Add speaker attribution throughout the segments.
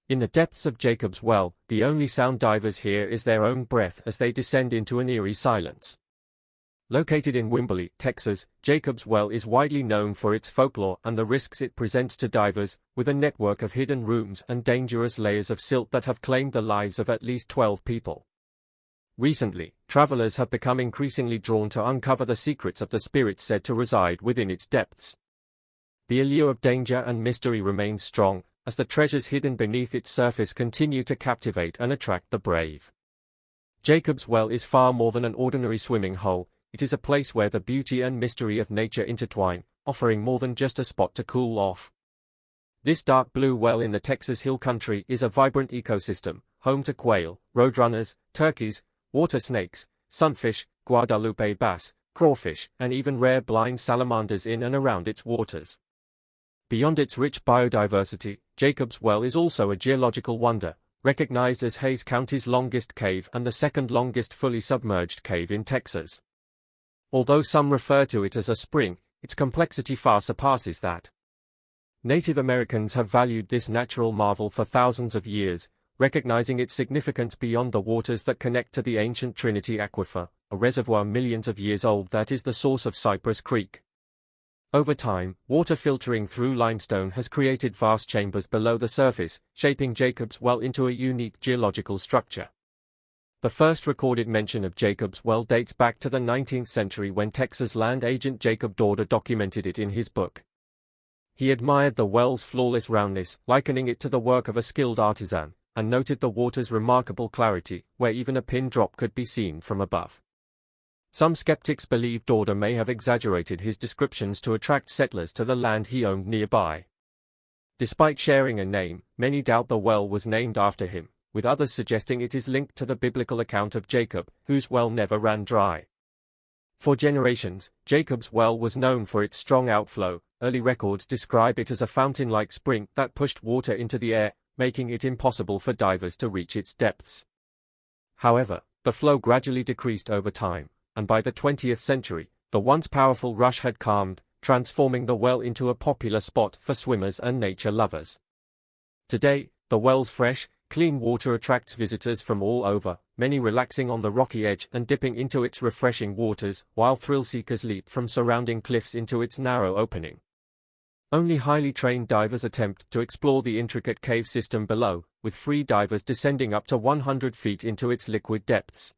Speaker 1: In the depths of Jacob's Well, the only sound divers hear is their own breath as they descend into an eerie silence. Located in Wimberley, Texas, Jacob's Well is widely known for its folklore and the risks it presents to divers, with a network of hidden rooms and dangerous layers of silt that have claimed the lives of at least 12 people. Recently, travelers have become increasingly drawn to uncover the secrets of the spirits said to reside within its depths. The allure of danger and mystery remains strong, as the treasures hidden beneath its surface continue to captivate and attract the brave. Jacob's Well is far more than an ordinary swimming hole. It is a place where the beauty and mystery of nature intertwine, offering more than just a spot to cool off. This dark blue well in the Texas Hill Country is a vibrant ecosystem, home to quail, roadrunners, turkeys, water snakes, sunfish, Guadalupe bass, crawfish, and even rare blind salamanders in and around its waters. Beyond its rich biodiversity, Jacob's Well is also a geological wonder, recognized as Hays County's longest cave and the second longest fully submerged cave in Texas. Although some refer to it as a spring, its complexity far surpasses that. Native Americans have valued this natural marvel for thousands of years, recognizing its significance beyond the waters that connect to the ancient Trinity Aquifer, a reservoir millions of years old that is the source of Cypress Creek. Over time, water filtering through limestone has created vast chambers below the surface, shaping Jacob's Well into a unique geological structure. The first recorded mention of Jacob's Well dates back to the 19th century when Texas land agent Jacob Dorder documented it in his book. He admired the well's flawless roundness, likening it to the work of a skilled artisan, and noted the water's remarkable clarity, where even a pin drop could be seen from above. Some skeptics believe Dorder may have exaggerated his descriptions to attract settlers to the land he owned nearby. Despite sharing a name, many doubt the well was named after him, with others suggesting it is linked to the biblical account of Jacob, whose well never ran dry. For generations, Jacob's Well was known for its strong outflow. Early records describe it as a fountain-like spring that pushed water into the air, making it impossible for divers to reach its depths. However, the flow gradually decreased over time, and by the 20th century, the once powerful rush had calmed, transforming the well into a popular spot for swimmers and nature lovers. Today, the well's fresh, clean water attracts visitors from all over, many relaxing on the rocky edge and dipping into its refreshing waters, while thrill-seekers leap from surrounding cliffs into its narrow opening. Only highly trained divers attempt to explore the intricate cave system below, with free divers descending up to 100 feet into its liquid depths.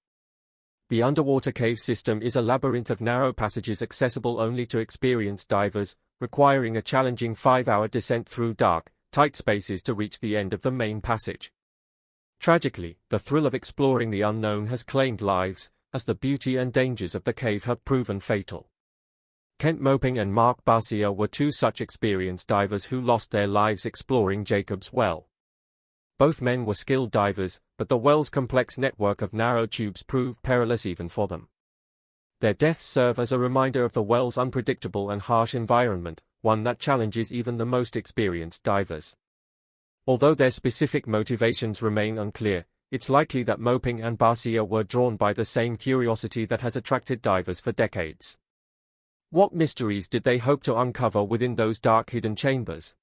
Speaker 1: The underwater cave system is a labyrinth of narrow passages accessible only to experienced divers, requiring a challenging 5-hour descent through dark, tight spaces to reach the end of the main passage. Tragically, the thrill of exploring the unknown has claimed lives, as the beauty and dangers of the cave have proven fatal. Kent Moping and Mark Barcia were two such experienced divers who lost their lives exploring Jacob's Well. Both men were skilled divers, but the well's complex network of narrow tubes proved perilous even for them. Their deaths serve as a reminder of the well's unpredictable and harsh environment, one that challenges even the most experienced divers. Although their specific motivations remain unclear, it's likely that Moping and Barcia were drawn by the same curiosity that has attracted divers for decades. What mysteries did they hope to uncover within those dark hidden chambers?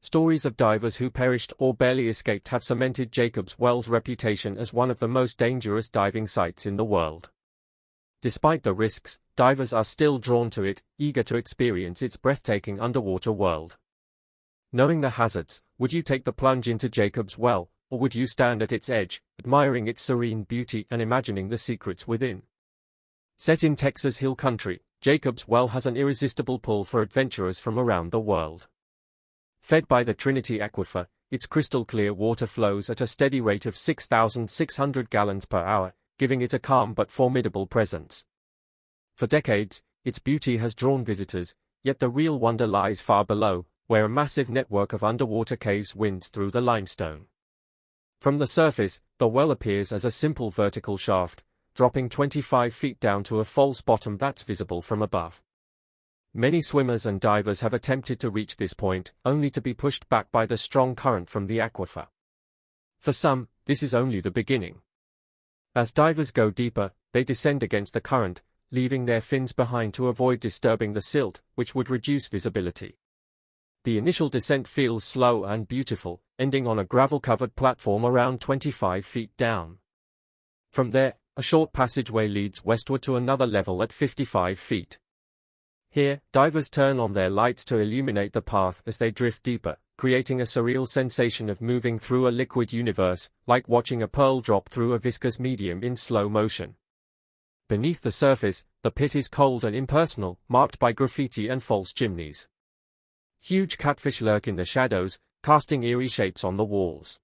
Speaker 1: Stories of divers who perished or barely escaped have cemented Jacob's Well's reputation as one of the most dangerous diving sites in the world. Despite the risks, divers are still drawn to it, eager to experience its breathtaking underwater world. Knowing the hazards, would you take the plunge into Jacob's Well, or would you stand at its edge, admiring its serene beauty and imagining the secrets within? Set in Texas Hill Country, Jacob's Well has an irresistible pull for adventurers from around the world. Fed by the Trinity Aquifer, its crystal-clear water flows at a steady rate of 6,600 gallons per hour, giving it a calm but formidable presence. For decades, its beauty has drawn visitors, yet the real wonder lies far below, where a massive network of underwater caves winds through the limestone. From the surface, the well appears as a simple vertical shaft, dropping 25 feet down to a false bottom that's visible from above. Many swimmers and divers have attempted to reach this point, only to be pushed back by the strong current from the aquifer. For some, this is only the beginning. As divers go deeper, they descend against the current, leaving their fins behind to avoid disturbing the silt, which would reduce visibility. The initial descent feels slow and beautiful, ending on a gravel-covered platform around 25 feet down. From there, a short passageway leads westward to another level at 55 feet. Here, divers turn on their lights to illuminate the path as they drift deeper, creating a surreal sensation of moving through a liquid universe, like watching a pearl drop through a viscous medium in slow motion. Beneath the surface, the pit is cold and impersonal, marked by graffiti and false chimneys. Huge catfish lurk in the shadows, casting eerie shapes on the walls.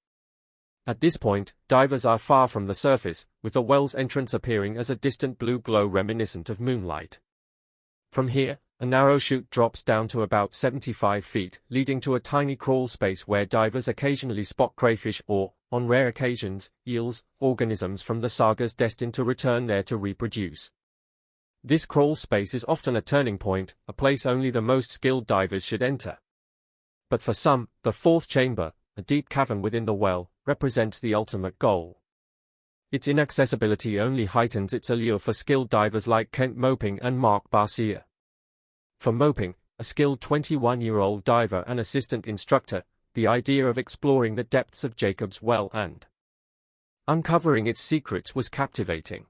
Speaker 1: At this point, divers are far from the surface, with the well's entrance appearing as a distant blue glow reminiscent of moonlight. From here, a narrow chute drops down to about 75 feet, leading to a tiny crawl space where divers occasionally spot crayfish or, on rare occasions, eels, organisms from the sagas destined to return there to reproduce. This crawl space is often a turning point, a place only the most skilled divers should enter. But for some, the fourth chamber, a deep cavern within the well, represents the ultimate goal. Its inaccessibility only heightens its allure for skilled divers like Kent Moping and Mark Barcia. For Moping, a skilled 21-year-old diver and assistant instructor, the idea of exploring the depths of Jacob's Well and uncovering its secrets was captivating.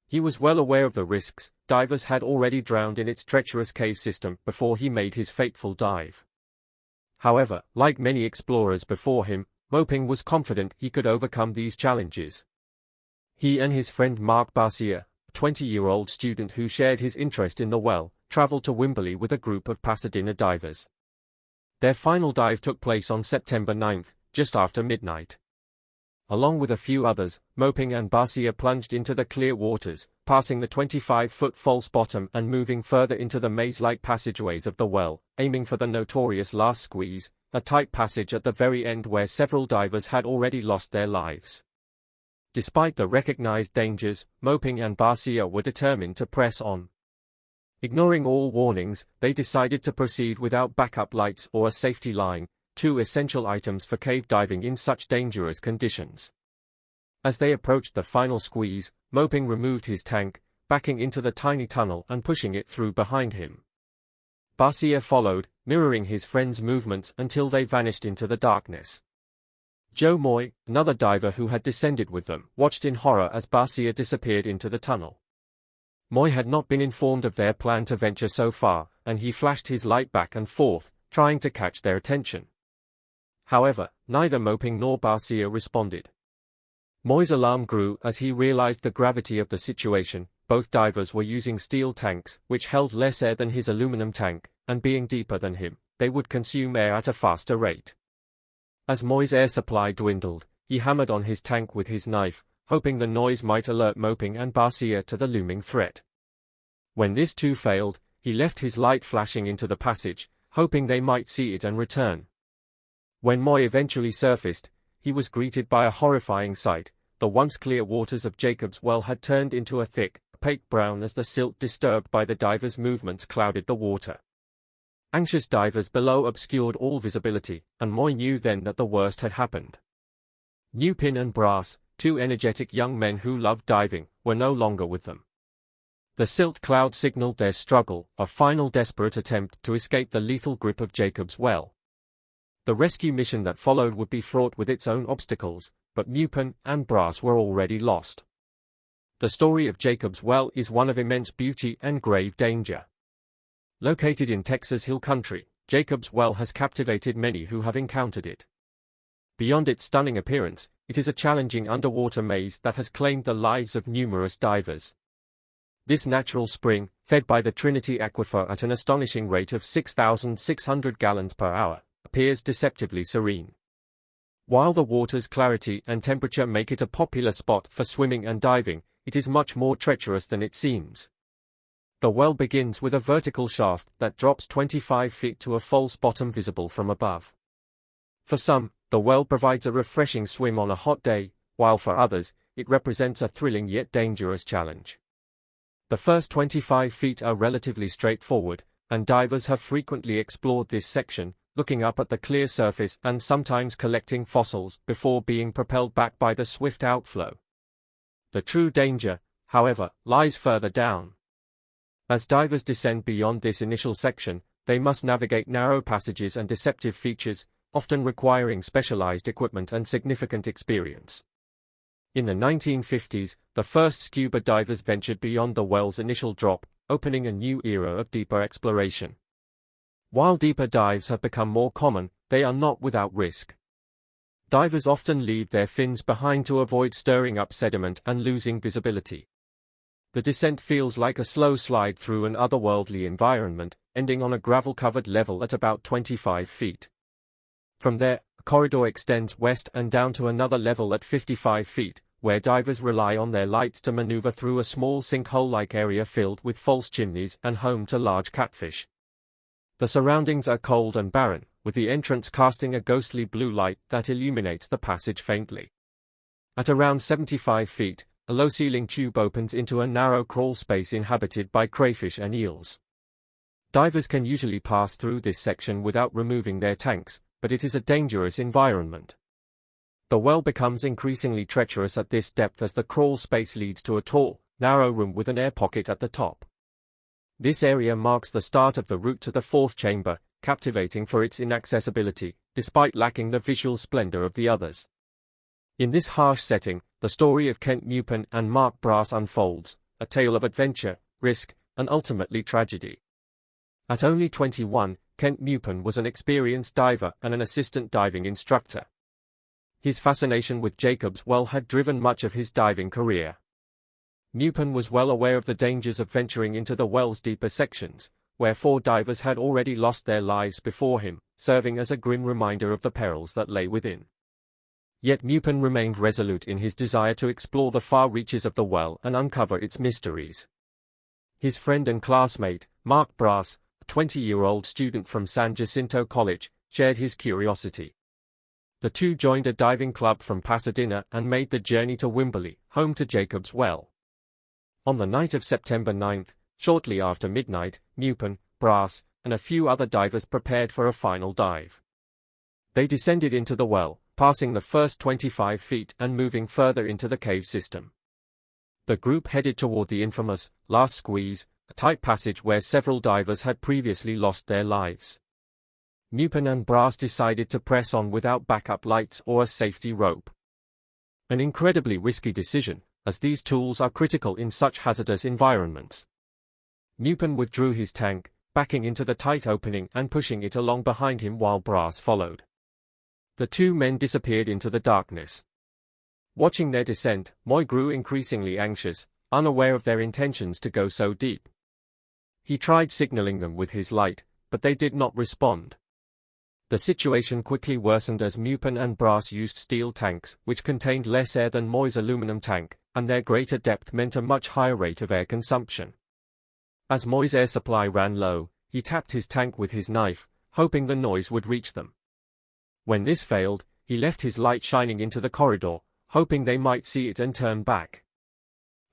Speaker 1: He was well aware of the risks. Divers had already drowned in its treacherous cave system before he made his fateful dive. However, like many explorers before him, Moping was confident he could overcome these challenges. He and his friend Mark Barcia, a 20-year-old student who shared his interest in the well, traveled to Wimberley with a group of Pasadena divers. Their final dive took place on September 9, just after midnight. Along with a few others, Moping and Barcia plunged into the clear waters, passing the 25-foot false bottom and moving further into the maze-like passageways of the well, aiming for the notorious last squeeze, a tight passage at the very end where several divers had already lost their lives. Despite the recognized dangers, Moping and Barcia were determined to press on. Ignoring all warnings, they decided to proceed without backup lights or a safety line, two essential items for cave diving in such dangerous conditions. As they approached the final squeeze, Moping removed his tank, backing into the tiny tunnel and pushing it through behind him. Barcia followed, mirroring his friend's movements until they vanished into the darkness. Joe Moy, another diver who had descended with them, watched in horror as Barcia disappeared into the tunnel. Moy had not been informed of their plan to venture so far, and he flashed his light back and forth, trying to catch their attention. However, neither Moping nor Barcia responded. Moy's alarm grew as he realized the gravity of the situation. Both divers were using steel tanks, which held less air than his aluminum tank, and being deeper than him, they would consume air at a faster rate. As Moy's air supply dwindled, he hammered on his tank with his knife, hoping the noise might alert Moping and Barcia to the looming threat. When this too failed, he left his light flashing into the passage, hoping they might see it and return. When Moy eventually surfaced, he was greeted by a horrifying sight. The once clear waters of Jacob's Well had turned into a thick, opaque brown as the silt disturbed by the divers' movements clouded the water. Anxious divers below obscured all visibility, and Moy knew then that the worst had happened. Newpin and Brass, two energetic young men who loved diving, were no longer with them. The silt cloud signaled their struggle, a final desperate attempt to escape the lethal grip of Jacob's Well. The rescue mission that followed would be fraught with its own obstacles, but Newpin and Brass were already lost. The story of Jacob's Well is one of immense beauty and grave danger. Located in Texas Hill Country, Jacob's Well has captivated many who have encountered it. Beyond its stunning appearance, it is a challenging underwater maze that has claimed the lives of numerous divers. This natural spring, fed by the Trinity Aquifer at an astonishing rate of 6,600 gallons per hour, appears deceptively serene. While the water's clarity and temperature make it a popular spot for swimming and diving, it is much more treacherous than it seems. The well begins with a vertical shaft that drops 25 feet to a false bottom visible from above. For some, the well provides a refreshing swim on a hot day, while for others, it represents a thrilling yet dangerous challenge. The first 25 feet are relatively straightforward, and divers have frequently explored this section, looking up at the clear surface and sometimes collecting fossils before being propelled back by the swift outflow. The true danger, however, lies further down. As divers descend beyond this initial section, they must navigate narrow passages and deceptive features, often requiring specialized equipment and significant experience. In the 1950s, the first scuba divers ventured beyond the well's initial drop, opening a new era of deeper exploration. While deeper dives have become more common, they are not without risk. Divers often leave their fins behind to avoid stirring up sediment and losing visibility. The descent feels like a slow slide through an otherworldly environment, ending on a gravel-covered level at about 25 feet. From there, a corridor extends west and down to another level at 55 feet, where divers rely on their lights to maneuver through a small sinkhole-like area filled with false chimneys and home to large catfish. The surroundings are cold and barren, with the entrance casting a ghostly blue light that illuminates the passage faintly. At around 75 feet, a low-ceiling tube opens into a narrow crawl space inhabited by crayfish and eels. Divers can usually pass through this section without removing their tanks, but it is a dangerous environment. The well becomes increasingly treacherous at this depth as the crawl space leads to a tall, narrow room with an air pocket at the top. This area marks the start of the route to the fourth chamber, captivating for its inaccessibility, despite lacking the visual splendor of the others. In this harsh setting, the story of Kent Mupin and Mark Brass unfolds, a tale of adventure, risk, and ultimately tragedy. At only 21, Kent Mupin was an experienced diver and an assistant diving instructor. His fascination with Jacob's Well had driven much of his diving career. Mupin was well aware of the dangers of venturing into the well's deeper sections, where 4 divers had already lost their lives before him, serving as a grim reminder of the perils that lay within. Yet Mupin remained resolute in his desire to explore the far reaches of the well and uncover its mysteries. His friend and classmate, Mark Brass, a 20-year-old student from San Jacinto College, shared his curiosity. The two joined a diving club from Pasadena and made the journey to Wimberley, home to Jacob's Well. On the night of September 9, shortly after midnight, Mupin, Brass, and a few other divers prepared for a final dive. They descended into the well, passing the first 25 feet and moving further into the cave system. The group headed toward the infamous last squeeze, a tight passage where several divers had previously lost their lives. Mupin and Brass decided to press on without backup lights or a safety rope. An incredibly risky decision, as these tools are critical in such hazardous environments. Mupin withdrew his tank, backing into the tight opening and pushing it along behind him while Brass followed. The two men disappeared into the darkness. Watching their descent, Moy grew increasingly anxious, unaware of their intentions to go so deep. He tried signaling them with his light, but they did not respond. The situation quickly worsened as Mupin and Brass used steel tanks, which contained less air than Moy's aluminum tank, and their greater depth meant a much higher rate of air consumption. As Moy's air supply ran low, he tapped his tank with his knife, hoping the noise would reach them. When this failed, he left his light shining into the corridor, hoping they might see it and turn back.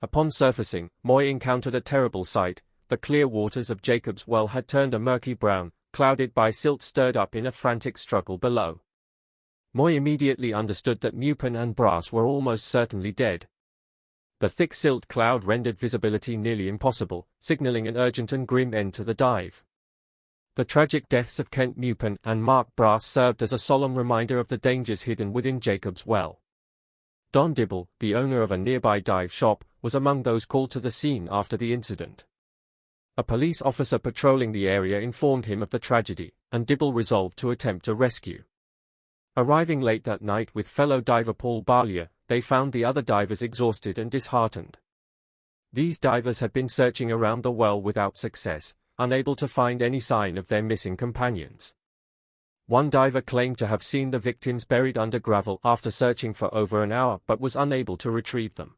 Speaker 1: Upon surfacing, Moy encountered a terrible sight. The clear waters of Jacob's Well had turned a murky brown, clouded by silt stirred up in a frantic struggle below. Moy immediately understood that Mupin and Brass were almost certainly dead. The thick silt cloud rendered visibility nearly impossible, signaling an urgent and grim end to the dive. The tragic deaths of Kent Mupin and Mark Brass served as a solemn reminder of the dangers hidden within Jacob's Well. Don Dibble, the owner of a nearby dive shop, was among those called to the scene after the incident. A police officer patrolling the area informed him of the tragedy, and Dibble resolved to attempt a rescue. Arriving late that night with fellow diver Paul Barlier, they found the other divers exhausted and disheartened. These divers had been searching around the well without success, unable to find any sign of their missing companions. One diver claimed to have seen the victims buried under gravel after searching for over an hour but was unable to retrieve them.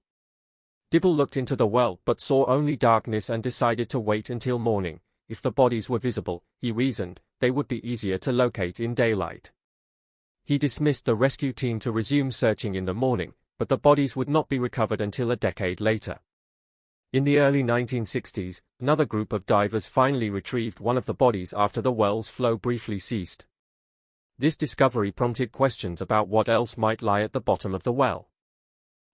Speaker 1: Dibble looked into the well but saw only darkness and decided to wait until morning. If the bodies were visible, he reasoned, they would be easier to locate in daylight. He dismissed the rescue team to resume searching in the morning, but the bodies would not be recovered until a decade later. In the early 1960s, another group of divers finally retrieved one of the bodies after the well's flow briefly ceased. This discovery prompted questions about what else might lie at the bottom of the well.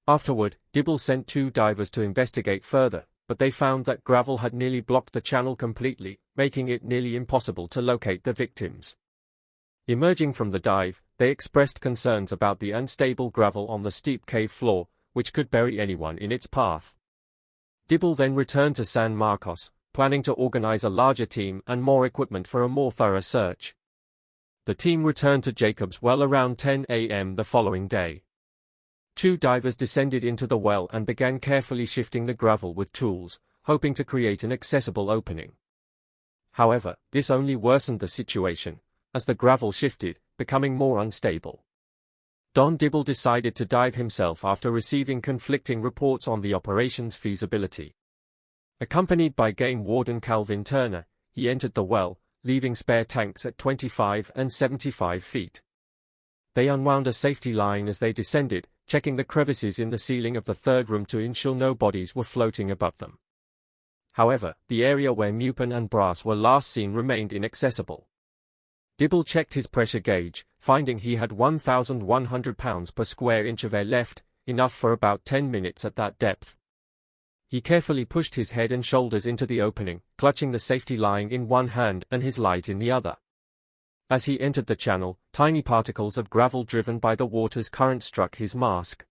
Speaker 1: Afterward, Dibble sent 2 divers to investigate further, but they found that gravel had nearly blocked the channel completely, making it nearly impossible to locate the victims. Emerging from the dive, they expressed concerns about the unstable gravel on the steep cave floor, which could bury anyone in its path. Dibble then returned to San Marcos, planning to organize a larger team and more equipment for a more thorough search. The team returned to Jacob's Well around 10 a.m. the following day. 2 divers descended into the well and began carefully shifting the gravel with tools, hoping to create an accessible opening. However, this only worsened the situation, as the gravel shifted, becoming more unstable. Don Dibble decided to dive himself after receiving conflicting reports on the operation's feasibility. Accompanied by Game Warden Calvin Turner, he entered the well, leaving spare tanks at 25 and 75 feet. They unwound a safety line as they descended, checking the crevices in the ceiling of the third room to ensure no bodies were floating above them. However, the area where Mupin and Brass were last seen remained inaccessible. Dibble checked his pressure gauge, finding he had 1,100 pounds per square inch of air left, enough for about 10 minutes at that depth. He carefully pushed his head and shoulders into the opening, clutching the safety line in one hand and his light in the other. As he entered the channel, tiny particles of gravel driven by the water's current struck his mask.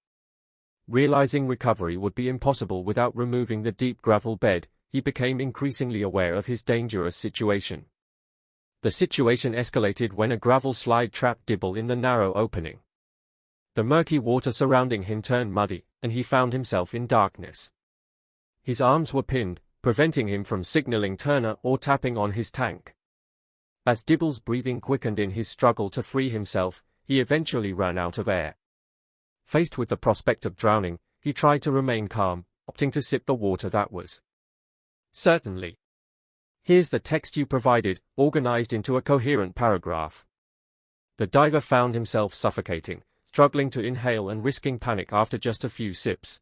Speaker 1: Realizing recovery would be impossible without removing the deep gravel bed, he became increasingly aware of his dangerous situation. The situation escalated when a gravel slide trapped Dibble in the narrow opening. The murky water surrounding him turned muddy, and he found himself in darkness. His arms were pinned, preventing him from signaling Turner or tapping on his tank. As Dibble's breathing quickened in his struggle to free himself, he eventually ran out of air. Faced with the prospect of drowning, he tried to remain calm, opting to sip the water that was. Certainly. Here's the text you provided, organized into a coherent paragraph. The diver found himself suffocating, struggling to inhale and risking panic after just a few sips.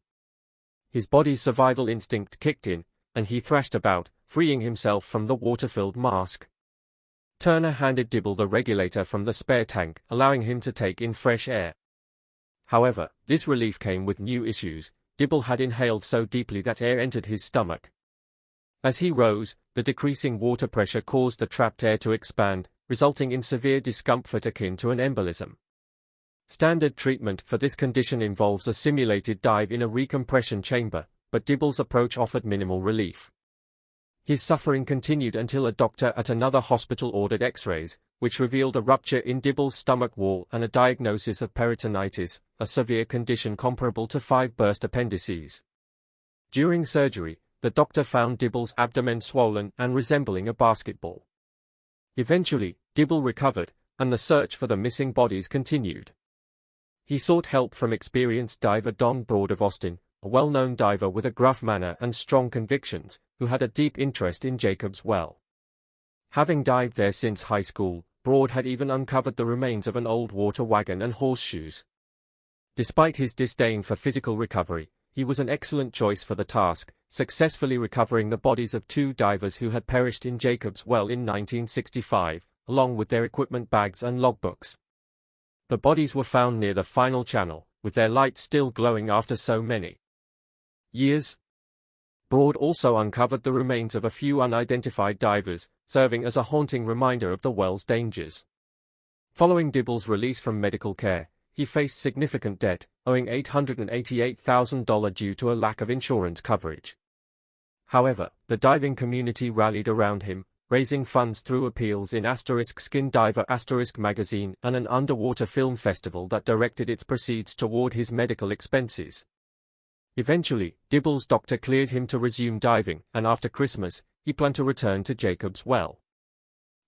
Speaker 1: His body's survival instinct kicked in, and he thrashed about, freeing himself from the water-filled mask. Turner handed Dibble the regulator from the spare tank, allowing him to take in fresh air. However, this relief came with new issues. Dibble had inhaled so deeply that air entered his stomach. As he rose, the decreasing water pressure caused the trapped air to expand, resulting in severe discomfort akin to an embolism. Standard treatment for this condition involves a simulated dive in a recompression chamber, but Dibble's approach offered minimal relief. His suffering continued until a doctor at another hospital ordered X-rays, which revealed a rupture in Dibble's stomach wall and a diagnosis of peritonitis, a severe condition comparable to 5 burst appendices. During surgery, the doctor found Dibble's abdomen swollen and resembling a basketball. Eventually, Dibble recovered, and the search for the missing bodies continued. He sought help from experienced diver Don Broad of Austin, a well-known diver with a gruff manner and strong convictions, who had a deep interest in Jacob's Well. Having dived there since high school, Broad had even uncovered the remains of an old water wagon and horseshoes. Despite his disdain for physical recovery, he was an excellent choice for the task, successfully recovering the bodies of 2 divers who had perished in Jacob's Well in 1965, along with their equipment bags and logbooks. The bodies were found near the final channel, with their lights still glowing after so many years. Broad also uncovered the remains of a few unidentified divers, serving as a haunting reminder of the well's dangers. Following Dibble's release from medical care, he faced significant debt, owing $888,000 due to a lack of insurance coverage. However, the diving community rallied around him, raising funds through appeals in *Skin Diver magazine and an underwater film festival that directed its proceeds toward his medical expenses. Eventually, Dibble's doctor cleared him to resume diving, and after Christmas, he planned to return to Jacob's Well.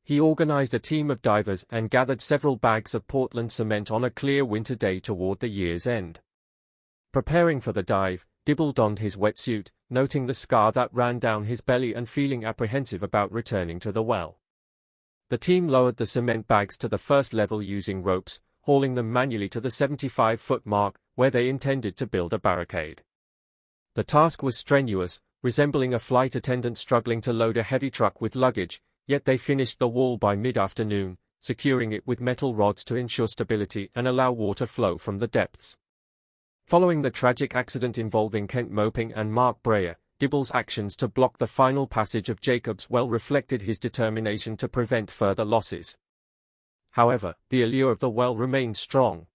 Speaker 1: He organized a team of divers and gathered several bags of Portland cement on a clear winter day toward the year's end. Preparing for the dive, Dibble donned his wetsuit, noting the scar that ran down his belly and feeling apprehensive about returning to the well. The team lowered the cement bags to the first level using ropes, hauling them manually to the 75-foot mark, where they intended to build a barricade. The task was strenuous, resembling a flight attendant struggling to load a heavy truck with luggage, yet they finished the wall by mid-afternoon, securing it with metal rods to ensure stability and allow water flow from the depths. Following the tragic accident involving Kent Moping and Mark Breyer, Dibble's actions to block the final passage of Jacob's well reflected his determination to prevent further losses. However, the allure of the well remained strong.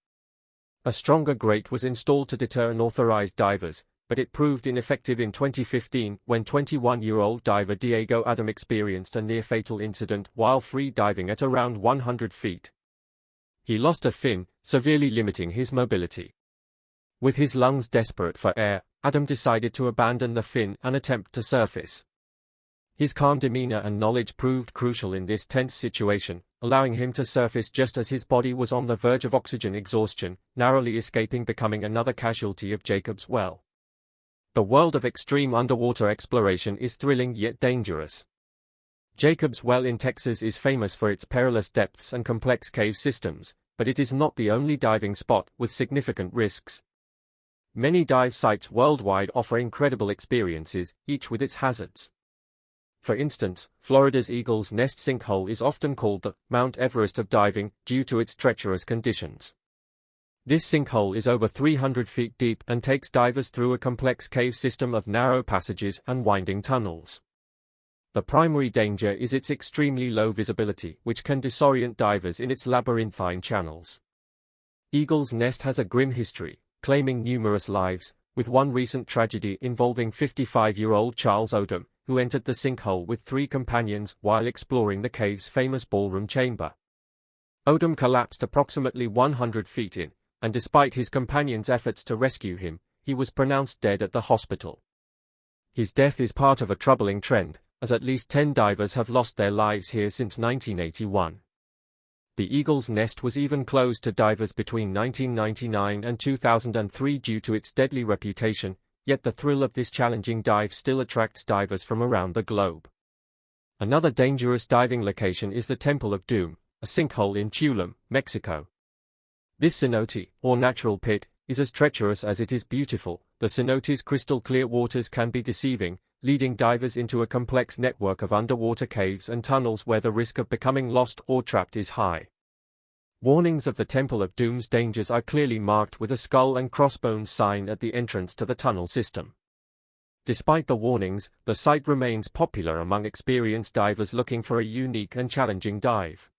Speaker 1: A stronger grate was installed to deter unauthorized divers, but it proved ineffective in 2015 when 21-year-old diver Diego Adam experienced a near-fatal incident while free diving at around 100 feet. He lost a fin, severely limiting his mobility. With his lungs desperate for air, Adam decided to abandon the fin and attempt to surface. His calm demeanor and knowledge proved crucial in this tense situation, allowing him to surface just as his body was on the verge of oxygen exhaustion, narrowly escaping becoming another casualty of Jacob's well. The world of extreme underwater exploration is thrilling yet dangerous. Jacob's Well in Texas is famous for its perilous depths and complex cave systems, but it is not the only diving spot with significant risks. Many dive sites worldwide offer incredible experiences, each with its hazards. For instance, Florida's Eagle's Nest sinkhole is often called the Mount Everest of diving due to its treacherous conditions. This sinkhole is over 300 feet deep and takes divers through a complex cave system of narrow passages and winding tunnels. The primary danger is its extremely low visibility, which can disorient divers in its labyrinthine channels. Eagle's Nest has a grim history, claiming numerous lives, with one recent tragedy involving 55-year-old Charles Odom, who entered the sinkhole with 3 companions while exploring the cave's famous ballroom chamber. Odom collapsed approximately 100 feet in, and despite his companions' efforts to rescue him, he was pronounced dead at the hospital. His death is part of a troubling trend, as at least 10 divers have lost their lives here since 1981. The Eagle's Nest was even closed to divers between 1999 and 2003 due to its deadly reputation, yet the thrill of this challenging dive still attracts divers from around the globe. Another dangerous diving location is the Temple of Doom, a sinkhole in Tulum, Mexico. This cenote, or natural pit, is as treacherous as it is beautiful. The cenote's crystal-clear waters can be deceiving, leading divers into a complex network of underwater caves and tunnels where the risk of becoming lost or trapped is high. Warnings of the Temple of Doom's dangers are clearly marked with a skull and crossbones sign at the entrance to the tunnel system. Despite the warnings, the site remains popular among experienced divers looking for a unique and challenging dive.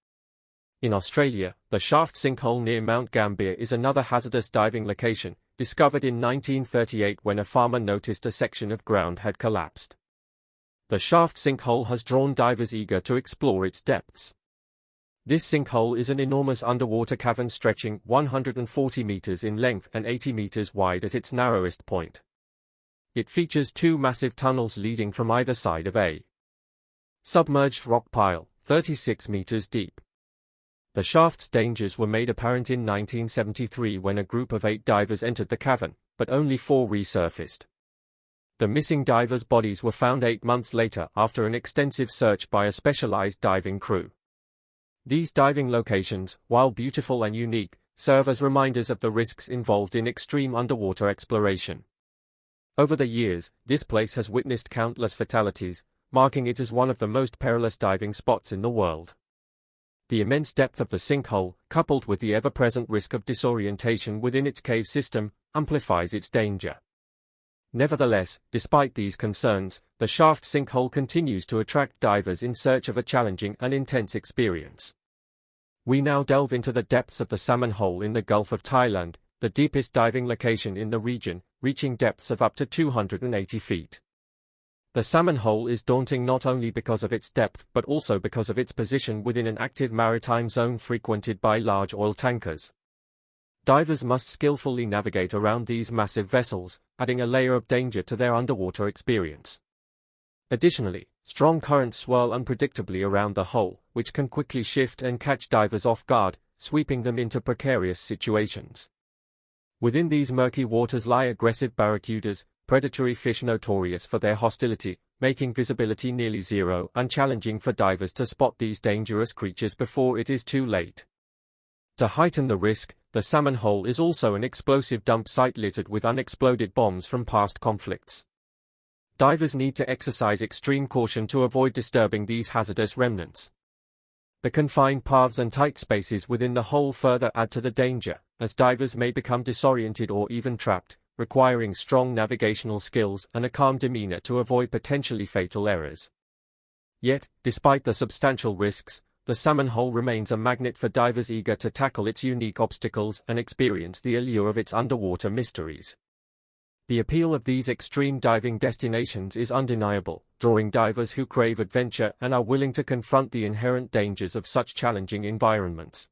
Speaker 1: In Australia, the Shaft sinkhole near Mount Gambier is another hazardous diving location, discovered in 1938 when a farmer noticed a section of ground had collapsed. The Shaft sinkhole has drawn divers eager to explore its depths. This sinkhole is an enormous underwater cavern stretching 140 meters in length and 80 meters wide at its narrowest point. It features 2 massive tunnels leading from either side of a submerged rock pile, 36 meters deep. The shaft's dangers were made apparent in 1973 when a group of 8 divers entered the cavern, but only 4 resurfaced. The missing divers' bodies were found 8 months later after an extensive search by a specialized diving crew. These diving locations, while beautiful and unique, serve as reminders of the risks involved in extreme underwater exploration. Over the years, this place has witnessed countless fatalities, marking it as one of the most perilous diving spots in the world. The immense depth of the sinkhole, coupled with the ever-present risk of disorientation within its cave system, amplifies its danger. Nevertheless, despite these concerns, the Shaft sinkhole continues to attract divers in search of a challenging and intense experience. We now delve into the depths of the Salmon Hole in the Gulf of Thailand, the deepest diving location in the region, reaching depths of up to 280 feet. The Salmon Hole is daunting not only because of its depth but also because of its position within an active maritime zone frequented by large oil tankers. Divers must skillfully navigate around these massive vessels, adding a layer of danger to their underwater experience. Additionally, strong currents swirl unpredictably around the hole, which can quickly shift and catch divers off guard, sweeping them into precarious situations. Within these murky waters lie aggressive barracudas, predatory fish notorious for their hostility, making visibility nearly zero and challenging for divers to spot these dangerous creatures before it is too late. To heighten the risk, the Salmon Hole is also an explosive dump site littered with unexploded bombs from past conflicts. Divers need to exercise extreme caution to avoid disturbing these hazardous remnants. The confined paths and tight spaces within the hole further add to the danger, as divers may become disoriented or even trapped, requiring strong navigational skills and a calm demeanor to avoid potentially fatal errors. Yet, despite the substantial risks, the salmon hole remains a magnet for divers eager to tackle its unique obstacles and experience the allure of its underwater mysteries. The appeal of these extreme diving destinations is undeniable, drawing divers who crave adventure and are willing to confront the inherent dangers of such challenging environments.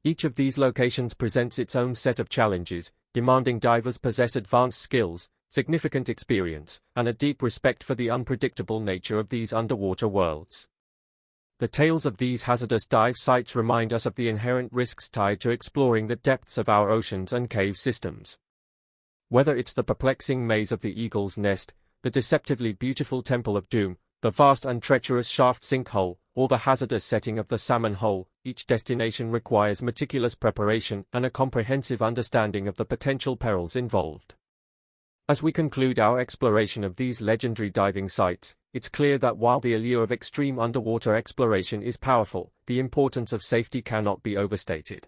Speaker 1: Each of these locations presents its own set of challenges, demanding divers possess advanced skills, significant experience, and a deep respect for the unpredictable nature of these underwater worlds. The tales of these hazardous dive sites remind us of the inherent risks tied to exploring the depths of our oceans and cave systems. Whether it's the perplexing maze of the Eagle's Nest, the deceptively beautiful Temple of Doom, the vast and treacherous shaft sinkhole, or the hazardous setting of the salmon hole, each destination requires meticulous preparation and a comprehensive understanding of the potential perils involved. As we conclude our exploration of these legendary diving sites, it's clear that while the allure of extreme underwater exploration is powerful, the importance of safety cannot be overstated.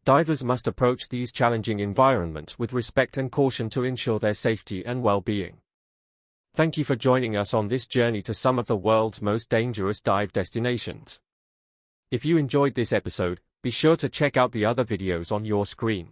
Speaker 1: Divers must approach these challenging environments with respect and caution to ensure their safety and well-being. Thank you for joining us on this journey to some of the world's most dangerous dive destinations. If you enjoyed this episode, be sure to check out the other videos on your screen.